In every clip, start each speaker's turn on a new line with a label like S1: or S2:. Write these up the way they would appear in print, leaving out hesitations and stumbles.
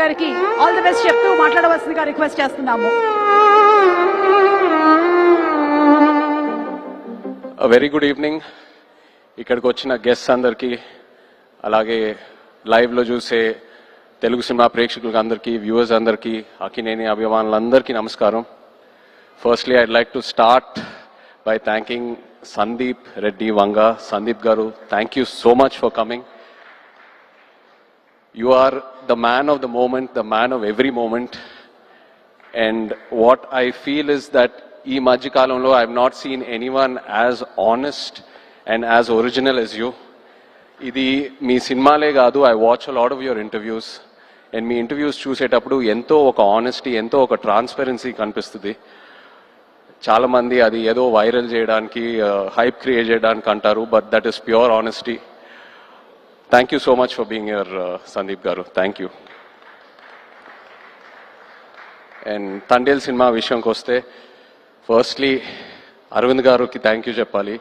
S1: గారికి all the best చెప్తూ మాట్లాడవలసిందిగా రిక్వెస్ట్ చేస్తున్నాము.
S2: Very good evening. ఇక్కడికి వచ్చిన గెస్ట్స్ అందరికీ, అలాగే లైవ్లో చూసే తెలుగు సినిమా ప్రేక్షకులకు అందరికీ, వ్యూవర్స్ అందరికీ, అక్కినేని అభిమానులందరికీ నమస్కారం. Firstly I'd like to start by thanking Sandeep Reddy Vanga. Sandeep garu, thank you so much for coming. You are the man of the moment, the man of every moment. And what I feel is that ee Majjikalamlo I have not seen anyone as honest and as original as you. Idi mee cinemale gaadu, I watch a lot of your interviews. And mee interviews chusetappudu ento oka honesty, ento oka transparency kanipistudi. Chaala mandi adi edo viral cheyadaniki, hype create cheyadaniki antaru, but that is pure honesty. Thank you so much for being here, Sandeep Garu. Thank you. And Tandel cinema vishayam koste, firstly Arvind garu ki thank you cheppali.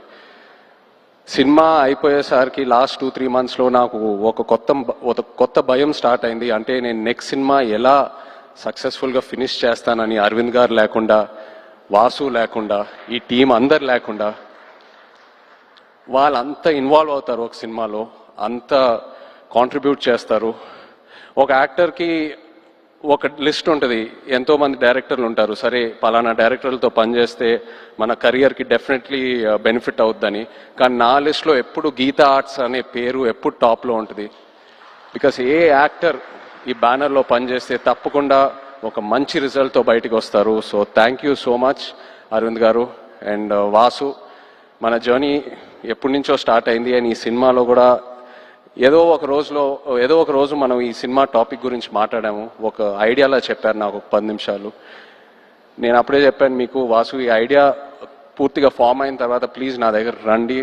S2: Cinema అయిపోయేసరికి last 2-3 months లో నాకు ఒక కొత్త భయం start అయింది. అంటే నేను next cinema ఎలా సక్సెస్ఫుల్గా ఫినిష్ చేస్తానని. అరవింద్ గారు లేకుండా, వాసు లేకుండా, ఈ టీం అందరు లేకుండా, వాళ్ళంతా ఇన్వాల్వ్ అవుతారు ఒక సినిమాలో, అంత కాంట్రిబ్యూట్ చేస్తారు. ఒక యాక్టర్కి ఒక లిస్ట్ ఉంటుంది, ఎంతోమంది డైరెక్టర్లు ఉంటారు. సరే పలానా డైరెక్టర్లతో పనిచేస్తే మన కెరియర్కి డెఫినెట్లీ బెనిఫిట్ అవుద్దని. కానీ నా లిస్ట్లో ఎప్పుడు గీతా ఆర్ట్స్ అనే పేరు ఎప్పుడు టాప్లో ఉంటుంది. బికాస్ ఏ యాక్టర్ ఈ బ్యానర్లో పనిచేస్తే తప్పకుండా ఒక మంచి రిజల్ట్తో బయటకు వస్తారు. So thank you so much Aravind garu. And Vasu, మన జర్నీ ఎప్పటి నుంచో స్టార్ట్ అయింది. అండ్ ఈ సినిమాలో కూడా ఏదో ఒక రోజు మనం ఈ సినిమా టాపిక్ గురించి మాట్లాడాము. ఒక ఐడియాలా చెప్పారు నాకు, ఒక 10 నిమిషాలు. నేను అప్పుడే చెప్పాను మీకు, వాసు ఈ ఐడియా పూర్తిగా ఫామ్ అయిన తర్వాత ప్లీజ్ నా దగ్గర రండి,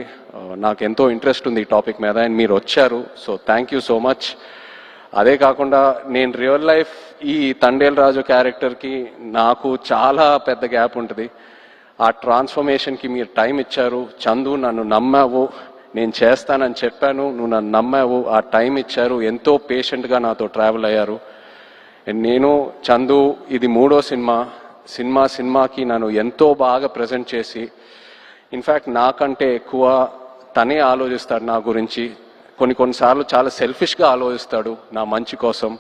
S2: నాకు ఎంతో ఇంట్రెస్ట్ ఉంది ఈ టాపిక్ మీద. అండ్ మీరు వచ్చారు. So thank you so much. అదే కాకుండా నేను రియల్ లైఫ్ ఈ తండేల్ రాజు క్యారెక్టర్కి నాకు చాలా పెద్ద గ్యాప్ ఉంటుంది. ఆ ట్రాన్స్ఫర్మేషన్కి మీరు టైం ఇచ్చారు. చందు, నన్ను నమ్మావు, నేను చేస్తానని చెప్పాను, నువ్వు నన్ను నమ్మావు, ఆ టైం ఇచ్చారు, ఎంతో పేషెంట్గా నాతో ట్రావెల్ అయ్యారు. నేను చందు ఇది 3వ సినిమాకి నన్ను ఎంతో బాగా ప్రజెంట్ చేసి, ఇన్ఫ్యాక్ట్ నాకంటే ఎక్కువ తనే ఆలోచిస్తాడు నా గురించి. కొన్నిసార్లు చాలా సెల్ఫిష్గా ఆలోచిస్తాడు నా మంచి కోసం.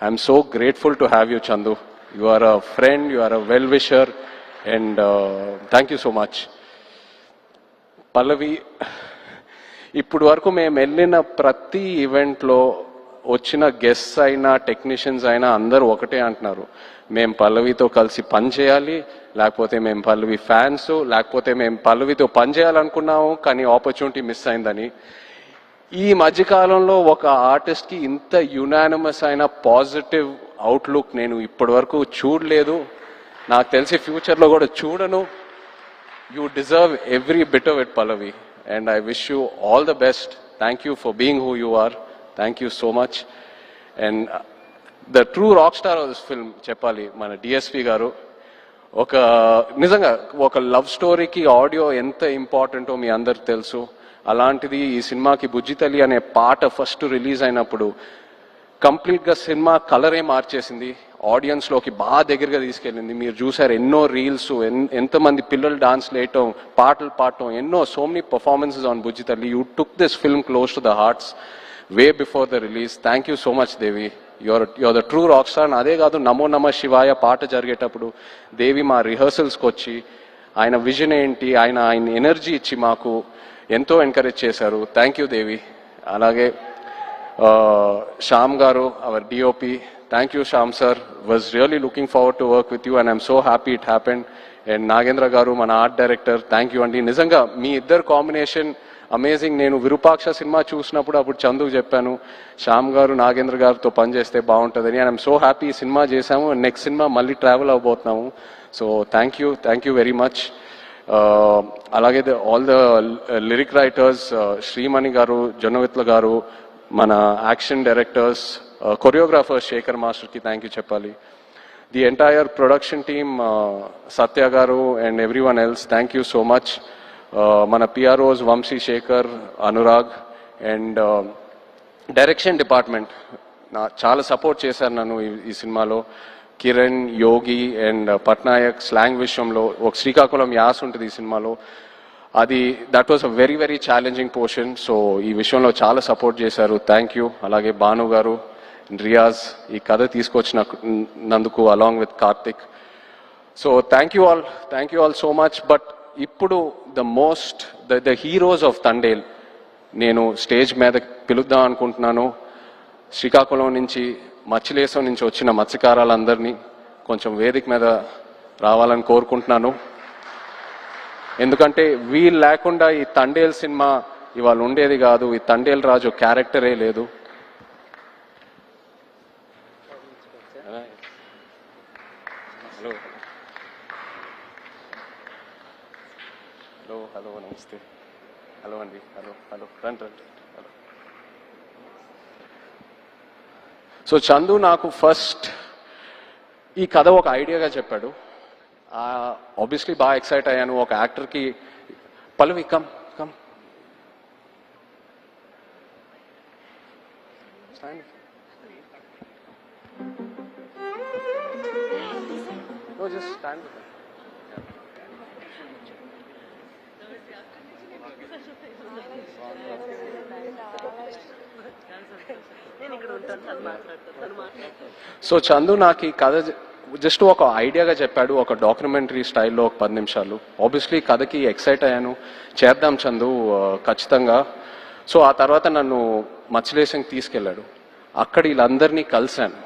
S2: I'm so grateful to have you Chandu. You are a friend, you are a well wisher, and thank you so much. Pallavi, ఇప్పుడు వరకు మేము వెళ్ళిన ప్రతి ఈవెంట్లో వచ్చిన గెస్ట్స్ అయినా టెక్నీషియన్స్ అయినా అందరూ ఒకటే అంటున్నారు, మేము పల్లవితో కలిసి పని చేయాలి, లేకపోతే మేము పల్లవి ఫ్యాన్స్, లేకపోతే మేము పల్లవితో పని చేయాలనుకున్నాము కానీ ఆపర్చునిటీ మిస్ అయిందని. ఈ మధ్యకాలంలో ఒక ఆర్టిస్ట్కి ఇంత యునానిమస్ అయిన పాజిటివ్ అవుట్లుక్ నేను ఇప్పటి వరకు చూడలేదు. నాకు తెలిసి ఫ్యూచర్లో కూడా చూడను. You deserve every bit of it Pallavi. And I wish you all the best. Thank you for being who you are. Thank you so much. And the true rock star of this film, చెప్పాలి మన DSP గారు. నిజంగా ఒక love స్టోరీకి audio ఎంత ఇంపార్టెంటో మీ అందరికి తెలుసు. అలాంటిది ఈ సినిమాకి బుజ్జితల్లి అనే పాట ఫస్ట్ రిలీజ్ అయినప్పుడు కంప్లీట్గా సినిమా కలరే మార్చేసింది, ఆడియన్స్లోకి బాగా దగ్గరగా తీసుకెళ్ళింది. మీరు చూసారు ఎన్నో రీల్స్, ఎంతమంది పిల్లలు డాన్స్ వేయటం, పాటలు పాడటం, so many performances on Bujjithalli. You took this film close to the hearts way before the release. Thank you so much Devi. Your the true rock star. అదే కాదు, నమో నమ శివాయ పాట జరిగేటప్పుడు దేవి మా రిహర్సల్స్కి వచ్చి ఆయన విజన్ ఏంటి, ఆయన ఎనర్జీ ఇచ్చి మాకు ఎంతో ఎంకరేజ్ చేశారు. Thank you Devi. అలాగే Shyam garu, our DOP, thank you Shyam sir, was really looking forward to work with you and I'm so happy it happened. And Nagendra garu, mana art director, thank you andi. Nizanga మీ ఇద్దరు combination amazing. నేను Virupaksha cinema చూసినప్పుడు అప్పుడు చందుకు చెప్పాను, శ్యామ్ గారు నాగేంద్ర గారితో పనిచేస్తే బాగుంటుందని. And I'm so happy ఈ సినిమా చేశాము. నెక్స్ట్ సినిమా మళ్ళీ ట్రావెల్ అవ్వబోతున్నాము. So thank you very much. అలాగే all the lyric writers, Srimani garu, Jonnavithula garu, మన యాక్షన్ డైరెక్టర్స్, కొరియోగ్రాఫర్ శేఖర్ మాస్టర్కి థ్యాంక్ యూ చెప్పాలి. The entire production team, Satya garu and everyone else, thank you so much. మన PROs Vamsi, Sekhar, Anurag, and direction department చాలా support చేశారు నన్ను ఈ సినిమాలో. కిరణ్, యోగి అండ్ పట్నాయక్ స్లాంగ్ విషయంలో ఒక శ్రీకాకుళం యాస ఉంటుంది ఈ సినిమాలో. అది that was a very very challenging portion. So ఈ విషయంలో చాలా సపోర్ట్ చేశారు. Thank you. అలాగే భాను గారు, రియాజ్ ఈ కథ తీసుకొచ్చినందుకు along with Karthik. So thank you all so much. But ఇప్పుడు ద హీరోస్ ఆఫ్ తండేల్ నేను స్టేజ్ మీద పిలుద్దాం అనుకుంటున్నాను. శ్రీకాకుళం నుంచి, మత్స్యలేశం నుంచి వచ్చిన మత్స్యకారులందరినీ కొంచెం వేదిక మీద రావాలని కోరుకుంటున్నాను. ఎందుకంటే వీళ్ళు లేకుండా ఈ తండేల్ సినిమా ఇవాళ ఉండేది కాదు. ఈ తండేల్ రాజు క్యారెక్టరే లేదు. హలో హలో హలో నమస్తే. హలో అండి. హలో హలో రండి రండి. హలో. సో చందు నాకు ఫస్ట్ ఈ కథ ఒక ఐడియాగా చెప్పాడు. ఆబ్వియస్లీ బాగా ఎక్సైట్ అయ్యాను. ఒక యాక్టర్కి Pallavi come come just stand. So Chandu నాకు ఈ కథ జస్ట్ ఒక ఐడియాగా చెప్పాడు. ఒక డాక్యుమెంటరీ స్టైల్లో ఒక 10 నిమిషాలు. ఆబ్వియస్లీ కథకి ఎక్సైట్ అయ్యాను. చేద్దాం చందు ఖచ్చితంగా. సో ఆ తర్వాత నన్ను మత్స్యలేశంకి తీసుకెళ్ళాడు. అక్కడ వీళ్ళందరినీ కలిశాను.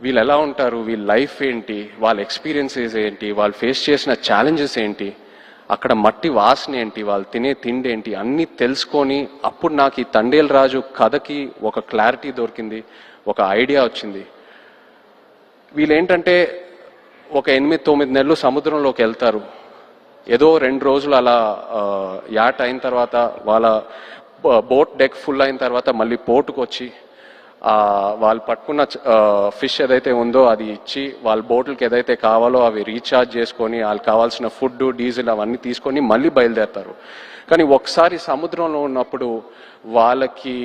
S2: వీళ్ళు ఎలా ఉంటారు, వీళ్ళ లైఫ్ ఏంటి, వాళ్ళ ఎక్స్పీరియన్సెస్ ఏంటి, వాళ్ళు ఫేస్ చేసిన ఛాలెంజెస్ ఏంటి, అక్కడ మట్టి వాసన ఏంటి, వాళ్ళు తినే తిండి ఏంటి, అన్నీ తెలుసుకొని అప్పుడు నాకు ఈ తండేల్ రాజు కథకి ఒక క్లారిటీ దొరికింది, ఒక ఐడియా వచ్చింది. వీళ్ళేంటంటే ఒక 8-9 నెలలు సముద్రంలోకి వెళ్తారు. ఏదో 2 రోజులు అలా యాట్ అయిన తర్వాత వాళ్ళ బోట్ డెక్ ఫుల్ అయిన తర్వాత మళ్ళీ పోర్టుకు వచ్చి వాళ్ళు పట్టుకున్న ఫిష్ ఏదైతే ఉందో అది ఇచ్చి వాళ్ళ బోట్లకి ఏదైతే కావాలో అవి రీఛార్జ్ చేసుకొని వాళ్ళకి కావాల్సిన ఫుడ్, డీజిల్ అవన్నీ తీసుకొని మళ్ళీ బయలుదేరుతారు. కానీ ఒకసారి సముద్రంలో ఉన్నప్పుడు వాళ్ళకి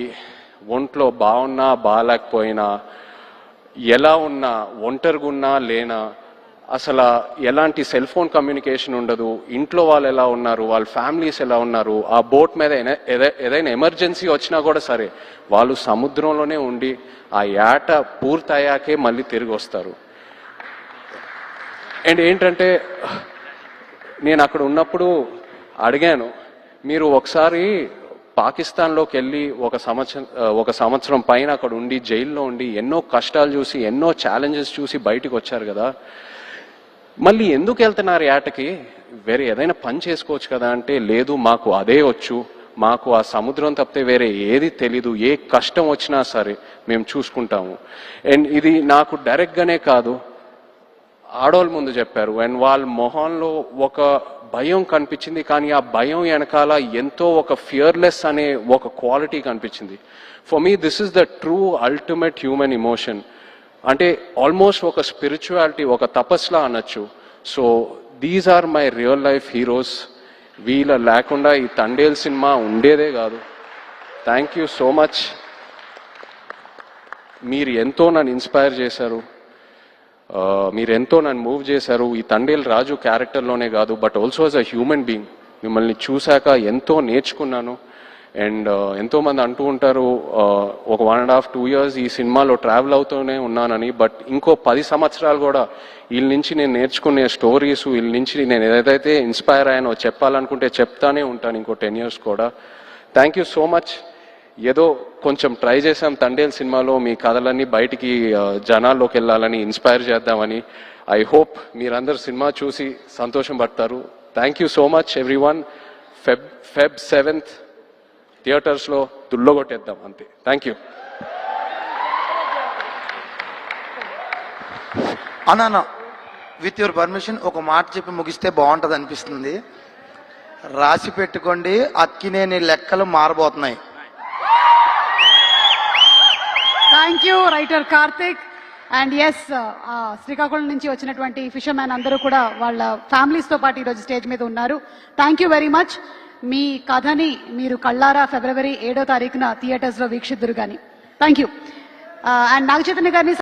S2: ఒంట్లో బాగున్నా బాగాలేకపోయినా, ఎలా ఉన్నా, ఒంటరిగా ఉన్నా లేనా, అసలు ఎలాంటి సెల్ ఫోన్ కమ్యూనికేషన్ ఉండదు, ఇంట్లో వాళ్ళు ఎలా ఉన్నారు, వాళ్ళ ఫ్యామిలీస్ ఎలా ఉన్నారు, ఆ బోట్ మీద ఏదైనా ఎమర్జెన్సీ వచ్చినా కూడా సరే వాళ్ళు సముద్రంలోనే ఉండి ఆ యాట పూర్తయ్యాకే మళ్ళీ తిరిగి వస్తారు. అండ్ ఏంటంటే నేను అక్కడ ఉన్నప్పుడు అడిగాను, మీరు ఒకసారి పాకిస్తాన్లోకి వెళ్ళి ఒక సంవత్సరం పైన అక్కడ ఉండి జైల్లో ఉండి ఎన్నో కష్టాలు చూసి ఎన్నో ఛాలెంజెస్ చూసి బయటకు వచ్చారు కదా, మళ్ళీ ఎందుకు వెళ్తున్నారు యాటకి, వేరే ఏదైనా పని చేసుకోవచ్చు కదా అంటే, లేదు మాకు అదే వచ్చు, మాకు ఆ సముద్రం తప్పితే వేరే ఏది తెలీదు, ఏ కష్టం వచ్చినా సరే మేము చూసుకుంటాము. అండ్ ఇది నాకు డైరెక్ట్గానే కాదు, ఆడోళ్ళ ముందు చెప్పారు. అండ్ వాళ్ళ మొహంలో ఒక భయం కనిపించింది, కానీ ఆ భయం వెనకాల ఎంతో ఒక ఫియర్లెస్ అనే ఒక క్వాలిటీ కనిపించింది. For me this is the true ultimate human emotion. అంటే ఆల్మోస్ట్ ఒక స్పిరిచువాలిటీ, ఒక తపస్లా అనొచ్చు. So these are my real life heroes. వీళ్ళ లేకుండా ఈ తండేల్ సినిమా ఉండేదే కాదు. Thank you so much. మీరు ఎంతో నన్ను ఇన్స్పైర్ చేశారు, మీరెంతో నన్ను మూవ్ చేశారు. ఈ తండేల్ రాజు క్యారెక్టర్లోనే కాదు, but also as a human being మిమ్మల్ని చూశాక ఎంతో నేర్చుకున్నాను. అండ్ ఎంతోమంది అంటూ ఉంటారు ఒక 1.5-2 years ఈ సినిమాలో ట్రావెల్ అవుతూనే ఉన్నానని, బట్ ఇంకో 10 సంవత్సరాలు కూడా వీళ్ళ నుంచి నేను నేర్చుకునే స్టోరీస్, వీళ్ళ నుంచి నేను ఏదైతే ఇన్స్పైర్ అయ్యానో చెప్పాలనుకుంటే చెప్తానే ఉంటాను ఇంకో 10 years కూడా. Thank you so much. ఏదో కొంచెం ట్రై చేశాం తండేల్ సినిమాలో మీ కథలన్నీ బయటికి జనాల్లోకి వెళ్ళాలని, ఇన్స్పైర్ చేద్దామని. ఐ హోప్ మీరందరూ సినిమా చూసి సంతోషం పడతారు. Thank you so much everyone. Feb 7th థియేటర్స్లో దుల్లగొట్టేద్దాం అంతే. Thank you.
S3: అన్నా, విత్ యువర్ పర్మిషన్ ఒక మాట చెప్పి ముగిస్తే బాగుంటుంది అనిపిస్తుంది. రాసి పెట్టుకోండి, అక్కినేని లెక్కలు మారబోతున్నాయి.
S1: Thank you writer Karthik. And yes, Srikakulam నుంచి వచ్చినటువంటి ఫిషర్మ్యాన్ అందరూ కూడా వాళ్ళ ఫ్యామిలీస్తో పాటు ఈరోజు స్టేజ్ మీద ఉన్నారు. Thank you very much. మీ కథని మీరు కళ్ళారా February 7వ తారీఖున థియేటర్స్లో వీక్షిద్దురు కానీ. Thank you. And Naga Chaitanya గారిని